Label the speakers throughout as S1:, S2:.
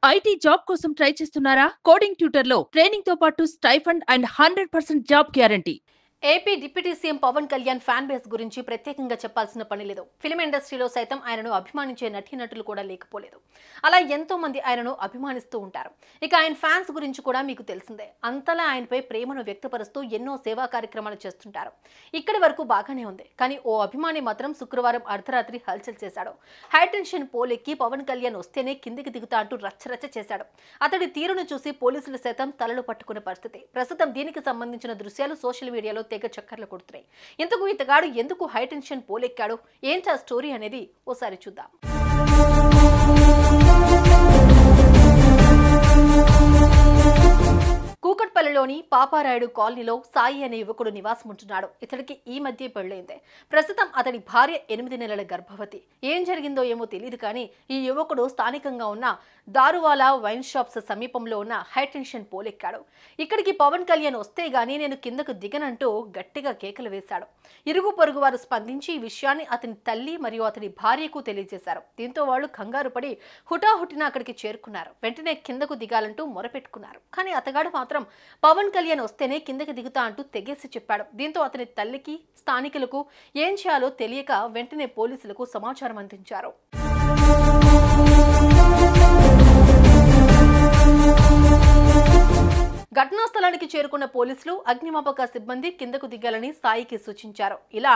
S1: IT job కోసం try చేస్తున్నారా? Coding ట్యూటర్లో ట్రైనింగ్ తో పాటు stipend and 100% job guarantee.
S2: AP deputy CM Pawan Kalyan fan base గురించి ప్రత్యేకంగా చెప్పాల్సిన పని లేదు. ఫిల్మ్ ఇండస్ట్రీలో సైతం ఆయనను అభిమానించే నటీనటులు కూడా లేకపోలేదు. అలా ఎంతో మంది ఆయనను అభిమానిస్తూ ఉంటారు. ఇక ఆయన ఫ్యాన్స్ గురించి కూడా మీకు తెలిసిందే. అంతలా ఆయనపై ప్రేమను వ్యక్తపరుస్తూ ఎన్నో సేవా కార్యక్రమాలు చేస్తుంటారు. ఇక్కడి వరకు బాగానే ఉంది. కానీ ఓ అభిమాని మాత్రం శుక్రవారం అర్ధరాత్రి హల్చల్ చేశాడు. హైటెన్షన్ పోలెక్కి పవన్ కళ్యాణ్ వస్తేనే కిందికి దిగుతా అంటూ రచ్చరచ్చ చేశాడు. అతడి తీరును చూసి పోలీసులు సైతం తలలు పట్టుకునే పరిస్థితి. ప్రస్తుతం దీనికి సంబంధించిన దృశ్యాలు సోషల్ మీడియాలో తెగ చక్కర్లు కొడుతున్నాయి. ఇంతకు ఇతగాడు ఎందుకు హైటెన్షన్ పోలెక్కాడు, ఏంటా స్టోరీ అనేది ఓసారి చూద్దాం. కూకట్పల్లిలోని పాపారాయుడు కాలనీలో సాయి అనే యువకుడు నివాసం ఉంటున్నాడు. ఇతడికి ఈ మధ్య పెళ్లైంది. ప్రస్తుతం అతడి భార్య 8 నెలల గర్భవతి. ఏం జరిగిందో ఏమో తెలియదు కానీ ఈ యువకుడు స్థానికంగా ఉన్న దారువాలా వైన్ షాప్స్ సమీపంలో ఉన్న హైటెన్షన్ పోలెక్కాడు. ఇక్కడికి పవన్ కళ్యాణ్ వస్తే గానీ నేను కిందకు దిగనంటూ గట్టిగా కేకలు వేశాడు. ఇరుగు పొరుగు వారు స్పందించి ఈ విషయాన్ని అతని తల్లి మరియు అతని భార్యకు తెలియజేశారు. దీంతో వాళ్ళు కంగారు పడి హుటాహుటిన అక్కడికి చేరుకున్నారు. వెంటనే కిందకు దిగాలంటూ మొరపెట్టుకున్నారు. కానీ అతగాడు మాత్రం పవన్ కళ్యాణ్ వస్తేనే కిందకి దిగుతా అంటూ తెగేసి చెప్పాడు. దీంతో అతని తల్లికి స్థానికులకు ఏం చేయాలో తెలియక వెంటనే పోలీసులకు సమాచారం అందించారు. ఘటనా స్థలానికి చేరుకున్న పోలీసులు అగ్నిమాపక సిబ్బంది కిందకు దిగాలని సాయికి సూచించారు. ఇలా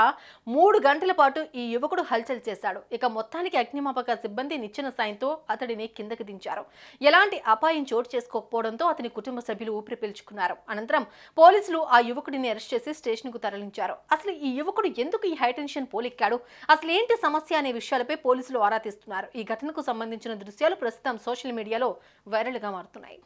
S2: 3 గంటల పాటు ఈ యువకుడు హల్చల్ చేశాడు. ఇక మొత్తానికి అగ్నిమాపక సిబ్బంది నిచ్చెన సాయంతో అతడిని కిందకి దించారు. ఎలాంటి అపాయం చోటు చేసుకోకపోవడంతో అతని కుటుంబ సభ్యులు ఊపిరి పీల్చుకున్నారు. అనంతరం పోలీసులు ఆ యువకుడిని అరెస్ట్ చేసి స్టేషన్ కు తరలించారు. అసలు ఈ యువకుడు ఎందుకు ఈ హైటెన్షన్ పోలెక్కాడు, అసలు ఏంటి సమస్య అనే విషయాలపై పోలీసులు ఆరా తీస్తున్నారు. ఈ ఘటనకు సంబంధించిన దృశ్యాలు ప్రస్తుతం సోషల్ మీడియాలో వైరల్ గా మారుతున్నాయి.